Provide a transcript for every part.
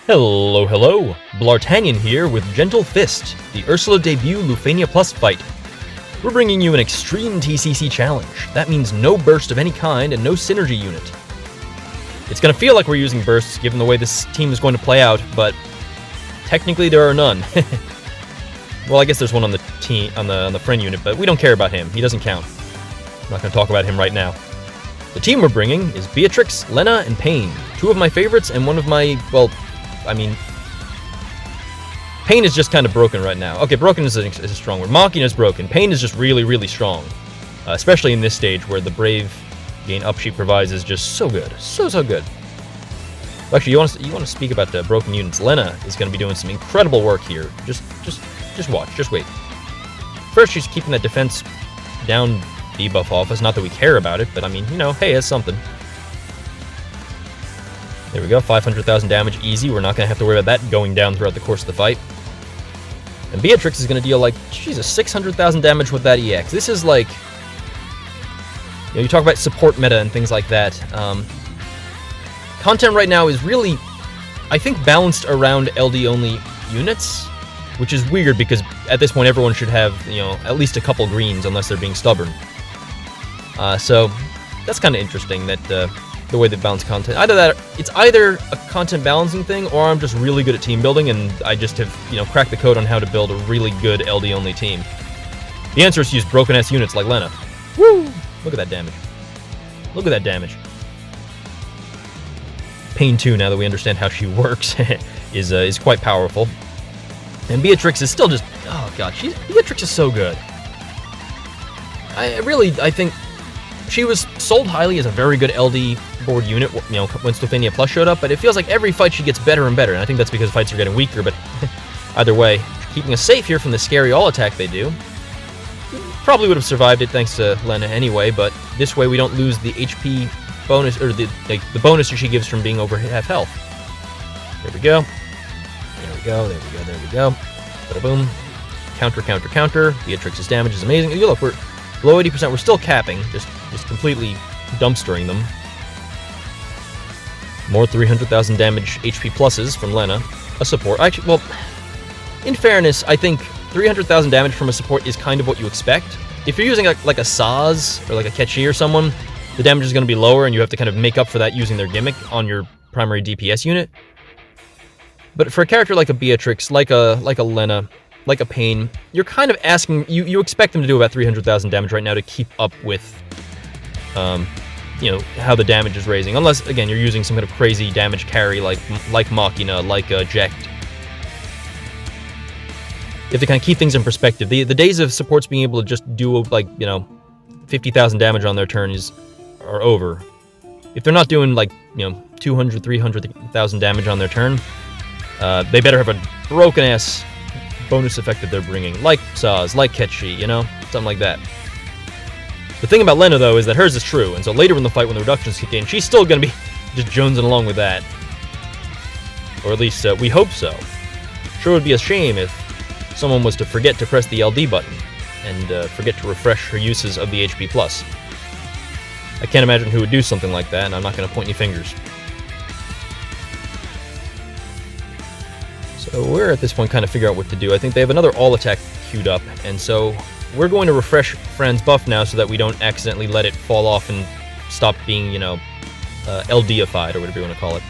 Hello, hello! Bl'Artagnan here with Gentle Fist, the Ursula debut Lufania Plus fight. We're bringing you an Xtreme TCC challenge. That means no burst of any kind and no synergy unit. It's gonna feel like we're using bursts given the way this team is going to play out, but technically there are none. Well, I guess there's one on the team on the friend unit, but we don't care about him. He doesn't count. I'm not gonna talk about him right now. The team we're bringing is Beatrix, Lena, and Pain. Two of my favorites and one of my, well, I mean, Pain is just kind of broken right now. Okay, broken is a strong word. Machina is broken. Pain is just really, really strong. Especially in this stage where the Brave gain upsheet provides is just so good. So good. Actually, you want to speak about the broken units. Lena is going to be doing some incredible work here. Just watch. Just wait. First, she's keeping that defense down debuff off us. Not that we care about it, but I mean, you know, hey, it's something. There we go, 500,000 damage, easy. We're not going to have to worry about that going down throughout the course of the fight. And Beatrix is going to deal, like, Jesus, 600,000 damage with that EX. This is like, you know, you talk about support meta and things like that. Content right now is really, I think, balanced around LD-only units, which is weird because at this point everyone should have, you know, at least a couple greens unless they're being stubborn. So that's kind of interesting that the way they balance content. It's either a content balancing thing, or I'm just really good at team building, and I just have, you know, cracked the code on how to build a really good LD-only team. The answer is to use broken-ass units like Lena. Woo! Look at that damage. Look at that damage. Pain 2, now that we understand how she works, is quite powerful. And Beatrix is still just, oh god, Beatrix is so good. I think she was sold highly as a very good LD board unit, you know, when Lufania Plus showed up, but it feels like every fight she gets better and better, and I think that's because fights are getting weaker, but either way, keeping us safe here from the scary all-attack they do. Probably would have survived it thanks to Lena anyway, but this way we don't lose the HP bonus, or the bonus she gives from being over half health. There we go. There we go, there we go, there we go. Bada boom. Counter, counter, counter. Beatrix's damage is amazing. You look, we're below 80%, we're still capping, just completely dumpstering them. More 300,000 damage HP pluses from Lena, a support. Actually, well, in fairness, I think 300,000 damage from a support is kind of what you expect. If you're using like a Saz or like a Ketchi or someone, the damage is going to be lower, and you have to kind of make up for that using their gimmick on your primary DPS unit. But for a character like a Beatrix, like a Lena, like a Pain, you're kind of asking, you expect them to do about 300,000 damage right now to keep up with, you know, how the damage is raising. Unless, again, you're using some kind of crazy damage carry like Machina, like Jekt. You have to kind of keep things in perspective. The days of supports being able to just do, like, you know, 50,000 damage on their turn are over. If they're not doing, like, you know, 200, 300,000 damage on their turn, they better have a broken-ass bonus effect that they're bringing, like Saz, like Ketchi, you know? Something like that. The thing about Lena, though, is that hers is true, and so later in the fight when the reductions kick in, she's still gonna be just jonesing along with that. Or at least, we hope so. Sure would be a shame if someone was to forget to press the LD button, and forget to refresh her uses of the HP+. I can't imagine who would do something like that, and I'm not gonna point any fingers. So we're at this point kind of figure out what to do. I think they have another all-attack queued up, and so we're going to refresh Fran's buff now so that we don't accidentally let it fall off and stop being, you know, LD-ified, or whatever you want to call it.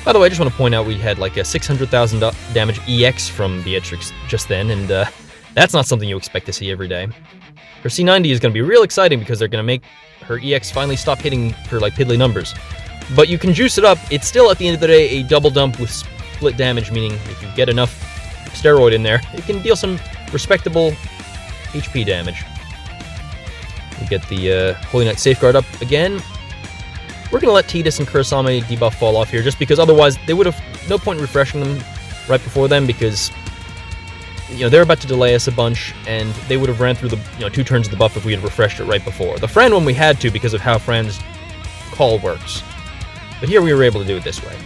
By the way, I just want to point out we had like a 600,000 damage EX from Beatrix just then, and that's not something you expect to see every day. Her C90 is going to be real exciting because they're going to make her EX finally stop hitting her, like, piddly numbers. But you can juice it up. It's still, at the end of the day, a double dump with split damage, meaning if you get enough steroid in there, it can deal some respectable HP damage. We get the Holy Knight Safeguard up again. We're going to let Tidus and Kurosame debuff fall off here, just because otherwise they would have no point in refreshing them right before them, because, you know, they're about to delay us a bunch, and they would have ran through the, you know, 2 turns of the buff if we had refreshed it right before. The Fran one we had to because of how Fran's call works. But here we were able to do it this way.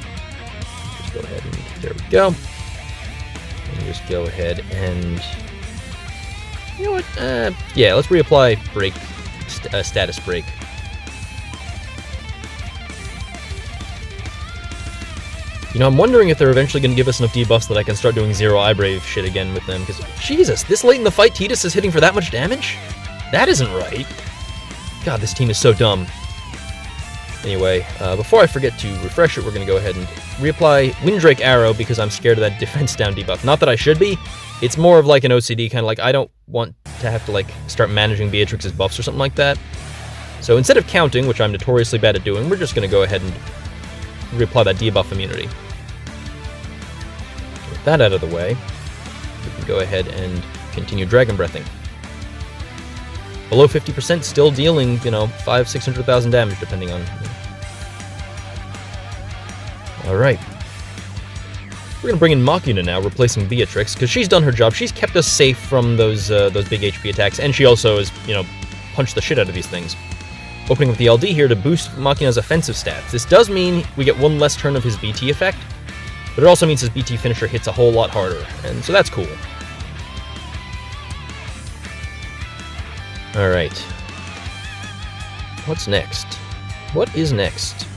Just go ahead and, there we go. And just go ahead and, you know what, yeah, let's reapply break, status break. You know, I'm wondering if they're eventually going to give us enough debuffs that I can start doing zero eye brave shit again with them, because, Jesus, this late in the fight, Tidus is hitting for that much damage? That isn't right. God, this team is so dumb. Anyway, before I forget to refresh it, we're going to go ahead and reapply Windrake Arrow, because I'm scared of that defense down debuff. Not that I should be, it's more of like an OCD, kind of like I don't want to have to like start managing Beatrix's buffs or something like that. So instead of counting, which I'm notoriously bad at doing, we're just going to go ahead and reapply that debuff immunity. With that out of the way, we can go ahead and continue Dragon Breathing. Below 50%, still dealing, you know, 500,000–600,000 damage, depending on... Alright. We're going to bring in Machina now, replacing Beatrix, because she's done her job. She's kept us safe from those big HP attacks, and she also has, you know, punched the shit out of these things. Opening with the LD here to boost Machina's offensive stats. This does mean we get one less turn of his BT effect, but it also means his BT finisher hits a whole lot harder, and so that's cool. Alright. What's next? What is next?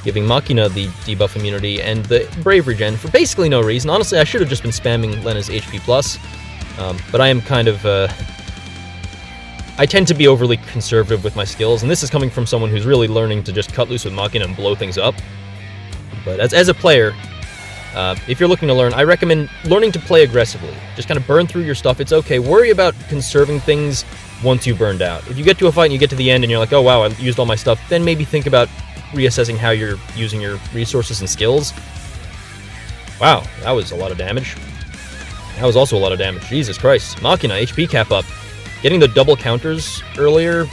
Giving Machina the debuff immunity and the Brave regen for basically no reason. Honestly, I should have just been spamming Lena's HP+, but I am kind of... I tend to be overly conservative with my skills, and this is coming from someone who's really learning to just cut loose with Machina and blow things up. But as a player, if you're looking to learn, I recommend learning to play aggressively. Just kind of burn through your stuff. It's okay. Worry about conserving things once you've burned out. If you get to a fight and you get to the end and you're like, oh wow, I used all my stuff, then maybe think about reassessing how you're using your resources and skills. Wow, that was a lot of damage. That was also a lot of damage. Jesus Christ. Machina, HP cap up. Getting the double counters earlier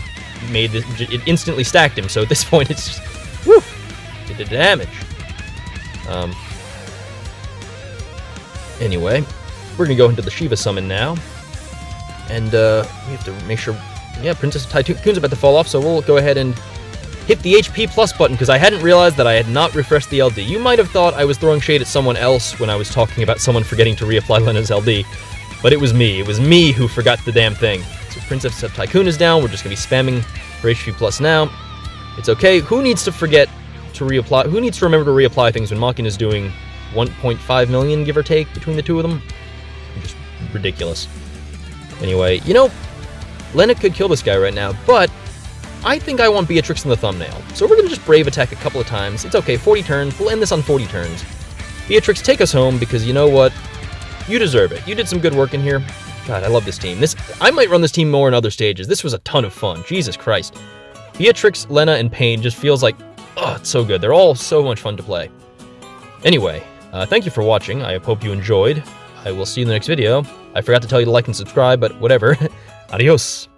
made it instantly stacked him, so at this point it's just, whew, it did damage. Anyway, we're gonna go into the Shiva summon now, and we have to make sure, yeah, Princess Tycoon's about to fall off, so we'll go ahead and hit the HP plus button, because I hadn't realized that I had not refreshed the LD. You might have thought I was throwing shade at someone else when I was talking about someone forgetting to reapply Lena's LD, but it was me. It was me who forgot the damn thing. So Princess Tycoon is down. We're just going to be spamming for HP plus now. It's okay. Who needs to forget to reapply? Who needs to remember to reapply things when Machina is doing 1.5 million, give or take, between the two of them? Just ridiculous. Anyway, you know, Lena could kill this guy right now, but I think I want Beatrix in the thumbnail. So we're going to just Brave attack a couple of times. It's okay, 40 turns. We'll end this on 40 turns. Beatrix, take us home, because you know what? You deserve it. You did some good work in here. God, I love this team. I might run this team more in other stages. This was a ton of fun. Jesus Christ. Beatrix, Lena, and Pain just feels like, oh, it's so good. They're all so much fun to play. Anyway, thank you for watching. I hope you enjoyed. I will see you in the next video. I forgot to tell you to like and subscribe, but whatever. Adios.